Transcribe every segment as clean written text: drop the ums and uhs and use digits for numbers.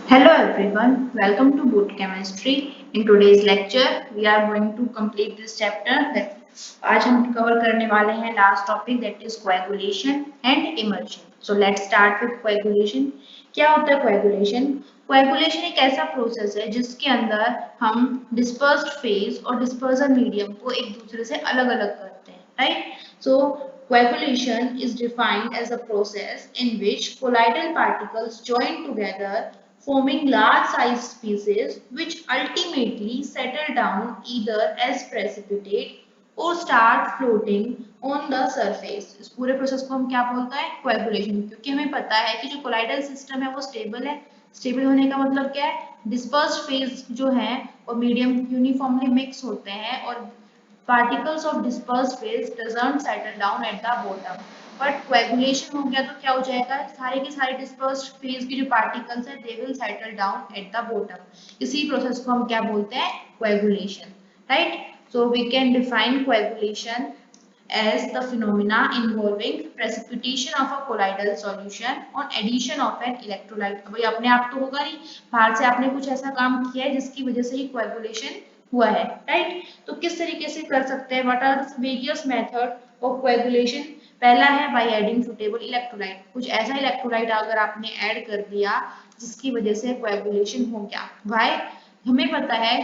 Hello everyone, welcome to Boot Chemistry. In today's lecture, we are going to complete this chapter that आज हम cover करने वाले हैं last topic that is coagulation and emulsion. So let's start with coagulation. क्या होता है coagulation? Coagulation एक ऐसा process है जिसके अंदर हम dispersed phase और dispersion medium को एक दूसरे से अलग-अलग करते हैं, right? So coagulation is defined as a process in which colloidal particles join together forming large sized pieces which ultimately settle down either as precipitate or start floating on the surface. इस पूरे process को हम क्या बोलते हैं coagulation, क्योंकि हमें पता है कि जो कोलाइडल सिस्टम है वो स्टेबल है। स्टेबल होने का मतलब क्या है, डिस्पर्स्ड फेज जो है वो मीडियम यूनिफॉर्मली मिक्स होते हैं और particles of dispersed phase doesn't settle down at the bottom, but coagulation हो गया तो क्या हो जाएगा, सारे के सारे डिस्पर्स्ड फेज के जो पार्टिकल्स हैं they will settle down at the bottom. इसी प्रोसेस को हम क्या बोलते हैं coagulation, right? So we can define coagulation as the phenomena involving precipitation of a colloidal solution on addition of an electrolyte। अब ये अपने आप तो होगा नहीं, बाहर से आपने कुछ ऐसा काम किया है जिसकी वजह से ही कोएगुलेशन हुआ है, राइट? तो किस तरीके से कर सकते हैं, what are the various method of coagulation? पहला है बाय एडिंग सुटेबल इलेक्ट्रोलाइट। कुछ ऐसा इलेक्ट्रोलाइट अगर आपने ऐड कर दिया जिसकी वजह से कोएगुलेशन हो गया। व्हाई? हमें पता है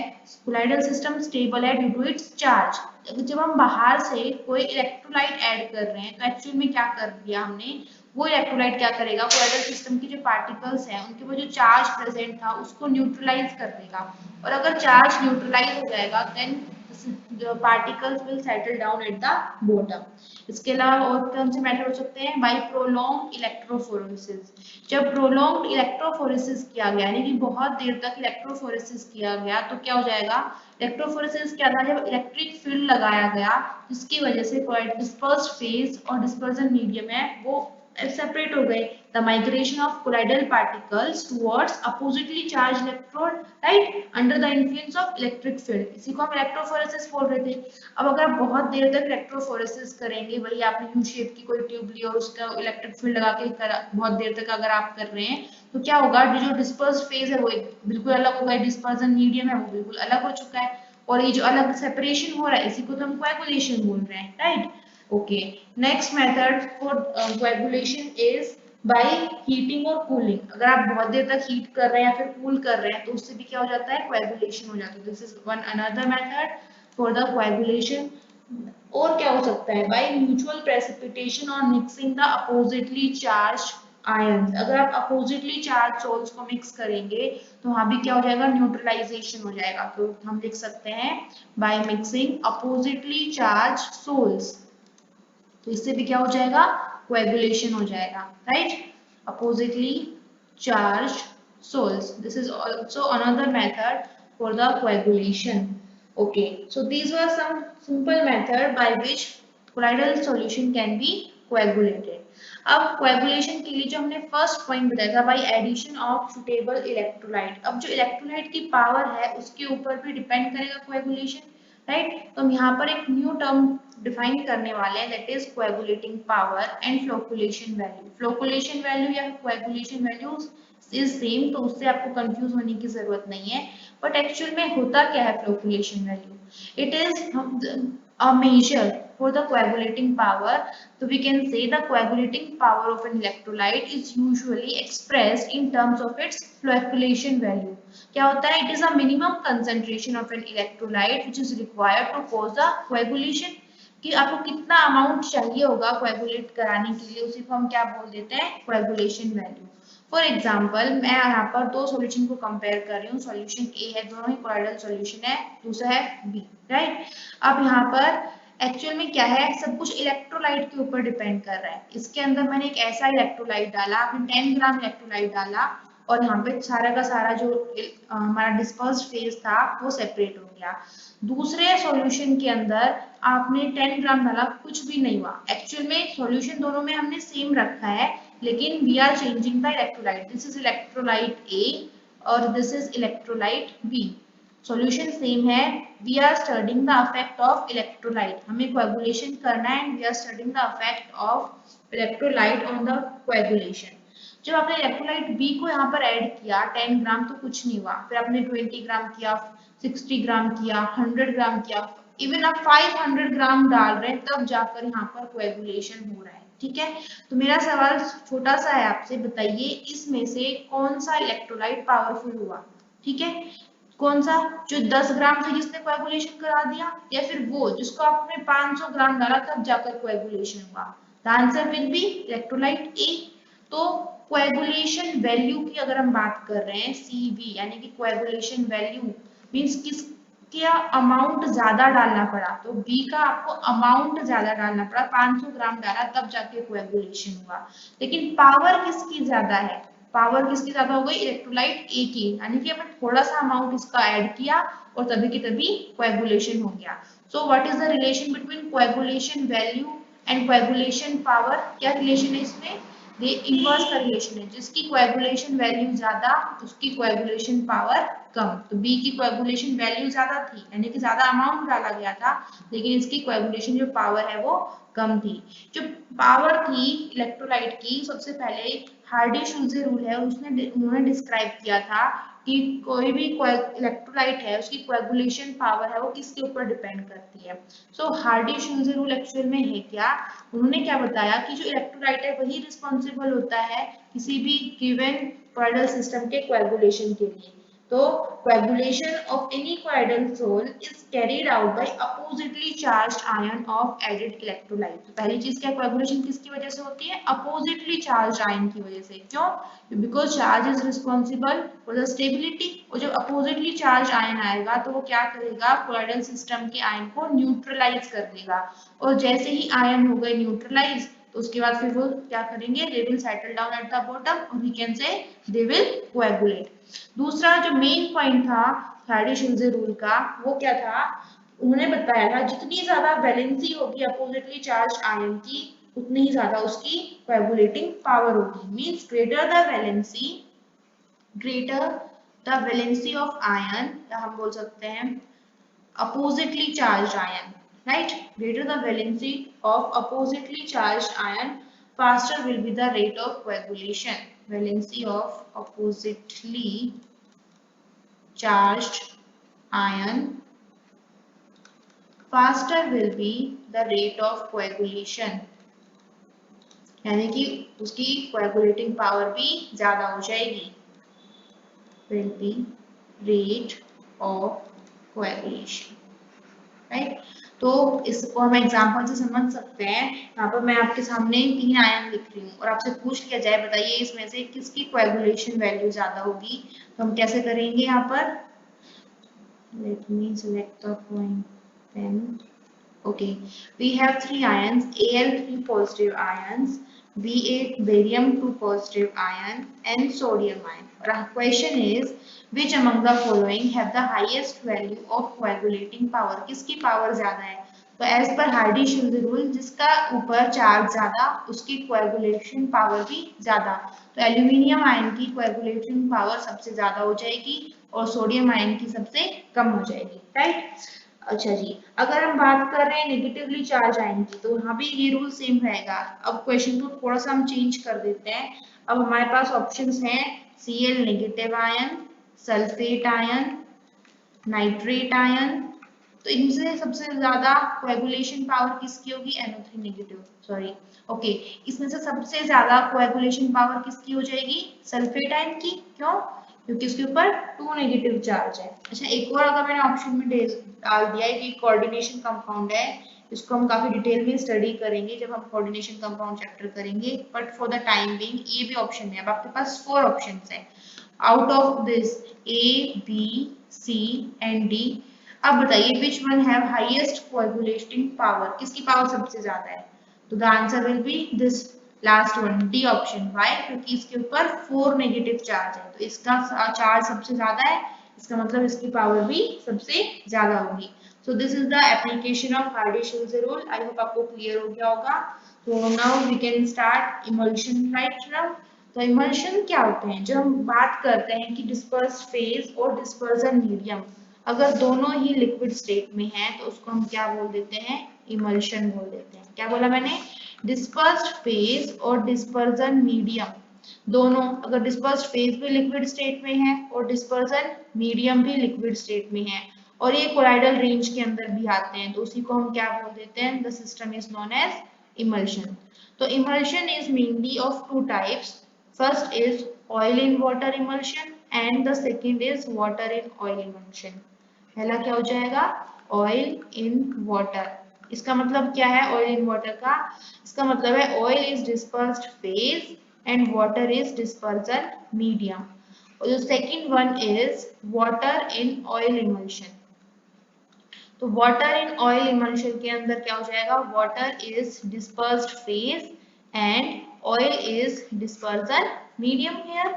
कोलाइडल सिस्टम स्टेबल है ड्यू टू इट्स चार्ज। जब हम बाहर से कोई इलेक्ट्रोलाइट ऐड कर रहे हैं तो एक्चुअल में क्या कर दिया हमने, वो इलेक्ट्रोलाइट क्या करेगा, कोलाइडल सिस्टम की जो पार्टिकल्स हैं उनके ऊपर जो चार्ज प्रेजेंट था उसको न्यूट्रलाइज कर देगा, और अगर चार्ज न्यूट्रलाइज हो जाएगा then the particles will settle down at the bottom। इसके अलावा और कौन से मेथड हो सकते हैं, बाय प्रोलॉन्ग इलेक्ट्रोफोरेसिस। जब प्रोलॉन्ग इलेक्ट्रोफोरेसिस किया गया यानी कि बहुत देर तक इलेक्ट्रोफोरेसिस किया गया तो क्या हो जाएगा, इलेक्ट्रोफोरेसिस क्या था, जब इलेक्ट्रिक फील्ड लगाया गया जिसकी वजह से डिस्पर्स्ड फेज और डिस्पर्जन मीडियम है वो सेपरेट हो गए। The migration of colloidal particles towards oppositely charge electrode, right, under the influence of electric field, इसी को हम इलेक्ट्रोफोरेसिस बोल रहे थे। अब अगर आप बहुत देर तक इलेक्ट्रोफोरेसिस करेंगे, वही आपने यू शेप की कोई ट्यूब ली और उसका इलेक्ट्रिक फील्ड लगा के बहुत देर तक अगर आप कर रहे हैं तो क्या होगा, जो डिस्पर्स फेज है वो बिल्कुल अलग होगा, डिस्पर्जन मीडियम है वो बिल्कुल अलग हो चुका है, और ये जो अलग सेपरेशन हो रहा है इसी को तो हम कोएगुलेशन बोल रहे हैं, right? Okay, next method for coagulation is by heating और कूलिंग। अगर आप बहुत देर तक हीट कर रहे हैं या फिर कूल कर रहे हैं तो उससे भी क्या हो जाता है, कोएगुलेशन हो जाता है। This is one another method for the coagulation. और क्या हो सकता है, बाय म्यूचुअल प्रेसिपिटेशन और mixing the oppositely charge ions. अगर आप अपोजिटली चार्ज सोल्स को मिक्स करेंगे तो वहां भी क्या हो जाएगा, न्यूट्रलाइजेशन हो जाएगा। तो हम लिख सकते हैं by mixing oppositely charge sols, तो इससे भी क्या हो जाएगा, कोएगुलेशन हो जाएगा, right? Oppositely charge soles, this is also another method for the coagulation। Okay, so these were some simple method by which colloidal solution can be coagulated। अब coagulation के लिए जो हमने फर्स्ट पॉइंट बताया था, by addition of suitable electrolyte. अब जो electrolyte की पावर है उसके ऊपर भी डिपेंड करेगा कोएगुलेशन, राइट? तो हम यहाँ पर एक न्यू टर्म डिफाइन करने वाले हैं, that is coagulating power and flocculation value. Flocculation value या कोएगुलेशन वैल्यू इज सेम, तो उससे आपको कंफ्यूज होने की जरूरत नहीं है। बट एक्चुअल में होता क्या है flocculation value, it is a measure for the coagulating power। So we can say the coagulating power of an electrolyte is usually expressed in terms of its flocculation value। क्या होता है, it is a minimum concentration of an electrolyte which is required to cause the coagulation। कि आपको कितना amount चाहिए होगा coagulate कराने के लिए, उसी को हम क्या बोल देते हैं, कोएगुलेशन वैल्यू। फॉर एग्जाम्पल मैं यहाँ पर दो सॉल्यूशन को कंपेयर कर रही हूँ, सॉल्यूशन ए है, दोनों ही कोलाइडल सॉल्यूशन है, दूसरा है बी, राइट? अब यहाँ पर एक्चुअल में क्या है, सब कुछ इलेक्ट्रोलाइट के ऊपर डिपेंड कर रहा है। इसके अंदर मैंने एक ऐसा इलेक्ट्रोलाइट डाला, आपने 10 ग्राम इलेक्ट्रोलाइट डाला और यहाँ पे सारा का सारा जो हमारा डिस्पर्स्ड फेज था वो सेपरेट हो गया। दूसरे सॉल्यूशन के अंदर आपने 10 ग्राम डाला, कुछ भी नहीं हुआ। एक्चुअल में सॉल्यूशन दोनों में हमने सेम रखा है, लेकिन we are changing the electrolyte. This is electrolyte A और this is electrolyte B. Solution same है, we are studying the effect of electrolyte. हमें कोएगुलेशन करना है and we are studying the effect of electrolyte on the coagulation. जब आपने electrolyte B को यहाँ पर ऐड किया 10 ग्राम तो कुछ नहीं हुआ, फिर आपने 20 ग्राम किया, 60 ग्राम किया, 100 ग्राम किया, इवन आप 500 ग्राम डाल रहे हैं तब जाकर यहाँ पर कोएगुलेशन हो रहा है। ठीक है, तो मेरा सवाल छोटा सा है आपसे, बताइए इसमें से कौन सा इलेक्ट्रोलाइट पावरफुल हुआ। ठीक है, कौन सा, जो 10 ग्राम से जिसने कोएगुलेशन करा दिया, या फिर वो जिसको आपने 500 ग्राम डाला तब जाकर कोएगुलेशन हुआ। The answer will be electrolyte A. तो कोएगुलेशन वैल्यू की अगर हम बात कर रहे हैं CV यानी कि कोएगुलेशन वैल्यू मींस किस क्या अमाउंट ज्यादा डालना पड़ा, तो बी का आपको अमाउंट ज्यादा डालना पड़ा, 500 ग्राम डाला तब जाके कोएगुलेशन हुआ। लेकिन पावर किसकी ज्यादा है, पावर किसकी ज्यादा हो गई, इलेक्ट्रोलाइट ए की, यानी कि हमने थोड़ा सा अमाउंट इसका ऐड किया और तभी की तभी कोएगुलेशन हो गया। So what is the relation between coagulation value and coagulation power, क्या रिलेशन है इसमें, ये इनवर्स का रिलेशन है, जिसकी कोएगुलेशन वैल्यू ज्यादा उसकी कोएगुलेशन पावर कम। तो बी की कोएगुलेशन वैल्यू ज्यादा थी यानी कि ज्यादा अमाउंट डाला गया था, लेकिन इसकी कोएगुलेशन जो पावर है वो कम थी। जो पावर थी इलेक्ट्रोलाइट की, सबसे पहले हार्डी-शुल्ज़े रूल है, उसने उन्होंने डिस्क्राइब किया था कि कोई भी इलेक्ट्रोलाइट है उसकी कोएगुलेशन पावर है वो किसके ऊपर डिपेंड करती है। सो हार्डी-शुल्ज़े रूल एक्चुअल में है क्या, उन्होंने क्या बताया कि जो इलेक्ट्रोलाइट है वही रिस्पॉन्सिबल होता है किसी भी गिवन कॉइडल सिस्टम के कोएगुलेशन के लिए। तो coagulation of any colloidal sol is carried out by oppositely charged ion of added electrolyte। तो पहली चीज क्या, coagulation किसकी वजह से होती है, oppositely charged ion की वजह से। क्यों, because charge is responsible for the stability। और जब oppositely charged ion आएगा तो वो क्या करेगा, colloidal system के ion को न्यूट्रलाइज कर देगा, और जैसे ही ion हो गए न्यूट्रलाइज तो उसके बाद फिर वो क्या करेंगे, they will settle down at the bottom और we can say they will coagulate। दूसरा जो मेन पॉइंट था हार्डी-शुल्ज़े रूल का वो क्या था, उन्होंने बताया था जितनी ज्यादा वैलेंसी होगी अपोजिटली चार्ज आयन की उतनी ही ज्यादा उसकी कोएगुलेटिंग पावर होगी। Means greater the valency of ion, या हम बोल सकते हैं oppositely charged ion, right, greater the valency of oppositely charged ion, faster will be the rate of coagulation। valency of oppositely charged ion, faster will be the rate of coagulation, यानी कि उसकी coagulating power भी ज्यादा हो जाएगी, will be rate of coagulation, right. तो इसको हम एग्जांपल से समझ सकते हैं। यहाँ पर मैं आपके सामने 3 आयन लिख रही हूँ और आपसे पूछ लिया जाए बताइए इसमें से किसकी कोएगुलेशन वैल्यू ज्यादा होगी, तो हम कैसे करेंगे, यहाँ पर let me select the point pen। Okay, we have 3 ions, Al3 positive ions, B8 barium 2 positive ion, and sodium ion। Our question is which among the following have the highest value of coagulating power? किसकी power ज्यादा है, तो as per हार्डी-शुल्ज़े rule जिसका ऊपर charge ज्यादा उसकी coagulation power भी ज्यादा। तो एल्यूमिनियम आयन की कोएगुलेशन पावर सबसे ज्यादा हो जाएगी और सोडियम आयन की सबसे कम हो जाएगी, राइट। अच्छा जी, अगर हम बात कर रहे हैं नेगेटिवली चार्ज आयन की तो यहाँ भी ये रूल सेम रहेगा। अब क्वेश्चन को थोड़ा सा हम चेंज कर देते हैं। अब हमारे पास ऑप्शंस हैं Cl negative ion, sulphate ion, nitrate ion. तो इनसे सबसे ज्यादा कोएगुलेशन पावर किसकी होगी, NO3 नेगेटिव, सॉरी, ओके, इसमें से सबसे ज्यादा कोएगुलेशन पावर किसकी हो जाएगी, सल्फेट आयन की। क्यों, क्योंकि उसके ऊपर 2 नेगेटिव चार्ज है। अच्छा, एक और अगर मैंने ऑप्शन में डाल दिया है कि कोऑर्डिनेशन कंपाउंड है, इसको हम काफी डिटेल में स्टडी करेंगे जब हम कोऑर्डिनेशन कंपाउंड चैप्टर करेंगे, but for the time being ये भी ऑप्शन है। अब आपके पास 4 ऑप्शंस है, out of this A, B, C and D। अब बताइए which one have highest coagulating power, किसकी पावर सबसे ज्यादा है, तो the answer will be this last one, D option. Why, क्योंकि इसके ऊपर 4 नेगेटिव चार्ज है, तो इसका चार्ज सबसे ज्यादा है, इसका मतलब इसकी पावर भी सबसे ज्यादा होगी। So this is the application of Hardy Schulze rule. I hope आपको क्लियर हो गया होगा। तो now we can start emulsion, right now. तो इमल्शन क्या होते हैं, जब हम बात करते हैं कि डिस्पर्स्ड फेज और डिस्पर्जन मीडियम अगर दोनों ही लिक्विड स्टेट में है तो उसको हम क्या बोल देते हैं, इमल्शन बोल देते हैं। क्या बोला मैंने, डिस्पर्स्ड फेज और डिस्पर्जन मीडियम दोनों, अगर डिस्पर्स्ड फेज भी लिक्विड स्टेट में है और डिस्पर्जन मीडियम भी लिक्विड स्टेट में है और ये कोलाइडल रेंज के अंदर भी आते हैं, तो उसी को हम क्या बोल देते हैं, the system is known as emulsion. तो emulsion is mainly of two types, first is oil in water emulsion and the second is water in oil emulsion. पहला क्या हो जाएगा, ऑयल इन वाटर। इसका मतलब क्या है ऑयल इन वाटर का, इसका मतलब है oil is dispersed phase and water is dispersion medium. और जो second one is water in oil emulsion. तो वाटर इन ऑयल इमल्शन के अंदर क्या हो जाएगा, water is dispersed phase and oil is dispersion medium here.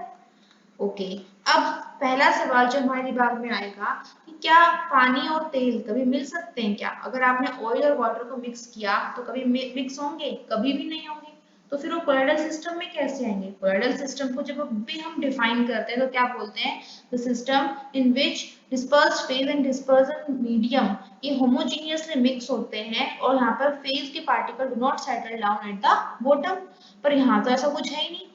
Okay, अब पहला सवाल जो हमारे दिमाग में आएगा कि क्या पानी और तेल कभी मिल सकते हैं क्या? अगर आपने ऑयल और वाटर को मिक्स किया तो कभी मिक्स होंगे? कभी भी नहीं होंगे। तो फिर वो कोलाइडल सिस्टम में कैसे आएंगे? कोलाइडल सिस्टम को जब भी हम डिफाइन करते हैं तो क्या बोलते हैं, the system in which dispersed phase and dispersion medium ये होमोजीनियसली मिक्स होते हैं और यहाँ पर फेज के particle do not settle down at the bottom. पर यहाँ तो ऐसा कुछ है ही नहीं।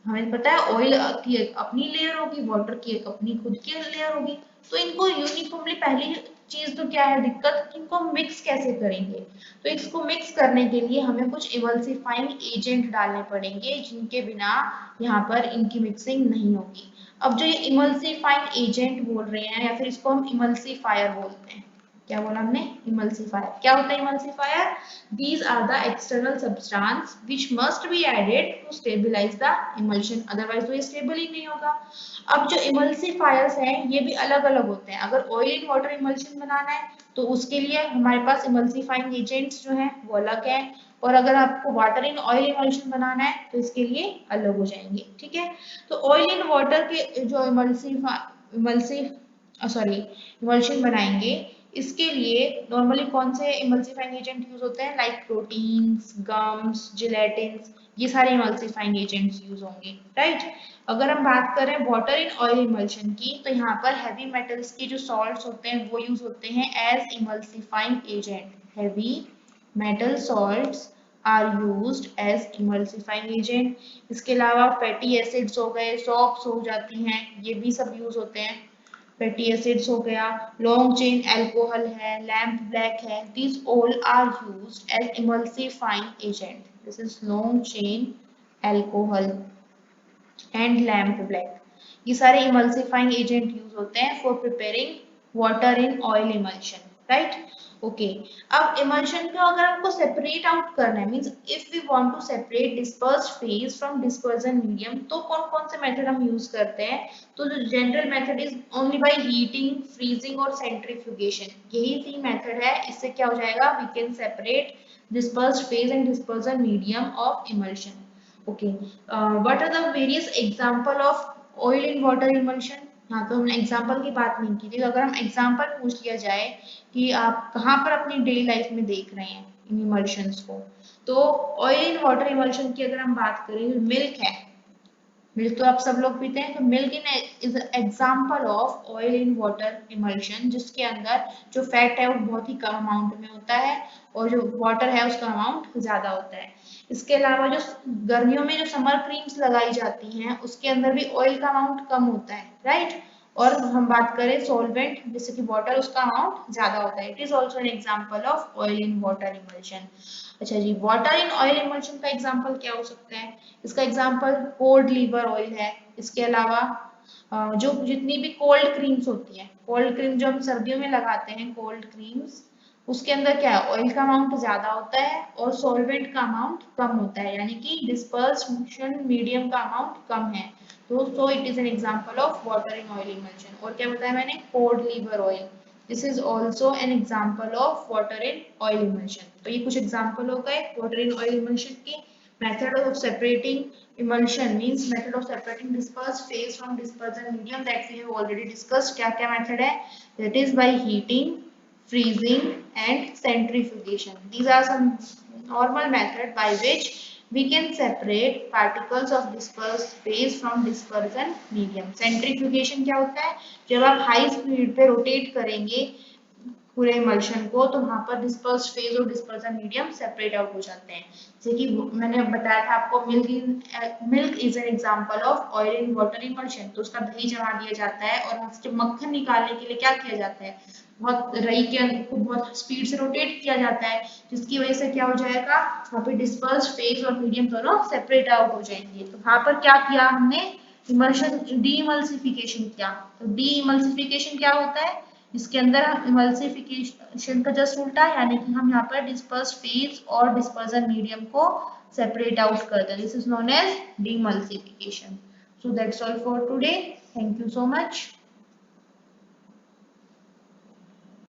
हमें पता है ऑयल की एक अपनी लेयर होगी, वाटर की एक अपनी खुद की लेयर होगी, तो इनको यूनिफॉर्मली, पहली चीज तो क्या है दिक्कत, इनको मिक्स कैसे करेंगे? तो इसको मिक्स करने के लिए हमें कुछ इमल्सिफाइंग एजेंट डालने पड़ेंगे जिनके बिना यहाँ पर इनकी मिक्सिंग नहीं होगी। अब जो ये इमल्सिफाइंग एजेंट बोल रहे हैं या फिर इसको हम इमल्सिफायर बोलते हैं, क्या बोला हमने, इमल्सिफायर। क्या होता है emulsifier? These are the external substance which must be added to stabilize the emulsion, otherwise तो ये stable ही नहीं होगा। अब जो emulsifiers हैं ये भी अलग अलग होते हैं। अगर oil in water emulsion बनाना है तो उसके लिए हमारे पास emulsifying agents जो हैं वो अलग है, और अगर आपको वाटर इन ऑयल इमल्शन बनाना है तो इसके लिए अलग हो जाएंगे, ठीक है। तो ऑयल इन वाटर के जो इमल्शन बनाएंगे, इसके लिए नॉर्मली कौन से इमल्सिफाइंग एजेंट यूज होते हैं, लाइक प्रोटीन्स, गम्स, जिलेटिन्स, ये सारे इमल्सिफाइंग एजेंट्स यूज होंगे, राइट। अगर हम बात करें वाटर इन ऑयल इमल्शन की, तो यहाँ पर हैवी मेटल्स के जो सॉल्ट्स होते हैं वो यूज होते हैं as emulsifying agent. Heavy metal salts are used as emulsifying agent. इसके अलावा फैटी एसिड्स हो गए, सॉप्स हो जाती हैं, ये भी सब यूज होते हैं। फैटी एसिड्स हो गया, लॉन्ग चेन अल्कोहल है, लैम्प ब्लैक है, these all are used as emulsifying agent. This is long chain alcohol and lamp black. ये सारे इमल्सिफाइंग एजेंट यूज होते हैं for preparing water in oil emulsion, right. Okay, अब emulsion को अगर हमको सेपरेट आउट करना है, means if we want to separate dispersed phase from dispersion medium, तो कौन कौन से मेथड हम यूज करते हैं? तो जो general method is only by heating, freezing और सेंट्रीफ्यूगेशन, यही तीन मेथड है। इससे क्या हो जाएगा, we can separate dispersed phase and dispersion medium of emulsion. Okay, what are the various example of oil in water emulsion? यहाँ तो हमने एग्जाम्पल की बात नहीं की थी, तो अगर हम एग्जाम्पल पूछ लिया जाए कि आप कहाँ पर अपनी डेली लाइफ में देख रहे हैं इन इमल्शंस को, तो ऑयल इन वाटर इमल्शन की अगर हम बात करें, मिल्क है, मिल्क तो आप सब लोग पीते हैं, तो milk in is example of oil in water emulsion, जिसके अंदर जो फैट है वो बहुत ही कम अमाउंट में होता है और जो वाटर है उसका अमाउंट ज्यादा होता है। इसके अलावा जो गर्मियों में जो समर क्रीम्स लगाई जाती हैं उसके अंदर भी ऑयल का अमाउंट कम होता है, राइट। और हम बात करें सॉल्वेंट जैसे कि वाटर, उसका अमाउंट ज्यादा होता है। It is also an example of oil in water emulsion. अच्छा जी, वाटर इन ऑयल इमल्शन का एग्जाम्पल क्या हो सकता है? इसका एग्जाम्पल कोल्ड लीवर ऑयल है। इसके अलावा जो जितनी भी कोल्ड क्रीम्स होती हैं, कोल्ड क्रीम जो हम सर्दियों में लगाते हैं, कोल्ड क्रीम्स, उसके अंदर क्या है, ऑयल का अमाउंट ज्यादा होता है और सॉल्वेंट का अमाउंट कम होता है, यानी कि डिस्पर्शन मीडियम का अमाउंट कम है। तो so it is an example of water in oil emulsion. और क्या बताया मैंने, cod liver oil, this is also an example of water in oil emulsion. तो ये कुछ एग्जांपल हो गए वाटर इन ऑयल इमल्शन की। Method of separating emulsion means method of separating dispersed phase from dispersion medium, that we have already discussed। क्या क्या method है? that is by heating, freezing and centrifugation. These are some normal method by which we can separate particles of dispersed phase from dispersion medium. Centrifugation क्या होता है? जब आप high speed पे rotate करेंगे पूरे इमल्शन को, तो वहां पर डिस्पर्स फेज और डिस्पर्सन मीडियम सेपरेट आउट हो जाते हैं। जैसे कि मैंने बताया था आपको, milk is an example of oil in water emulsion. तो उसका दही जमा दिया जाता है और उसके मक्खन निकालने के लिए क्या किया जाता है, बहुत रई के अंदर को बहुत स्पीड से रोटेट किया जाता है, जिसकी वजह से क्या हो जाएगा, वहाँ पे डिस्पर्स फेज और मीडियम दोनों सेपरेट आउट हो जाएंगे। तो वहां पर क्या किया हमने, इमल्शन डीइमल्सिफिकेशन किया। तो डीइमल्सिफिकेशन क्या होता है, इसके अंदर हम इमल्सिफिकेशन का जस्ट उल्टा, यानी कि हम यहाँ पर डिस्पर्स फेज और डिस्पर्सन मीडियम को सेपरेट आउट करते हैं। This is known as demulsification. So that's all for today, thank you so much.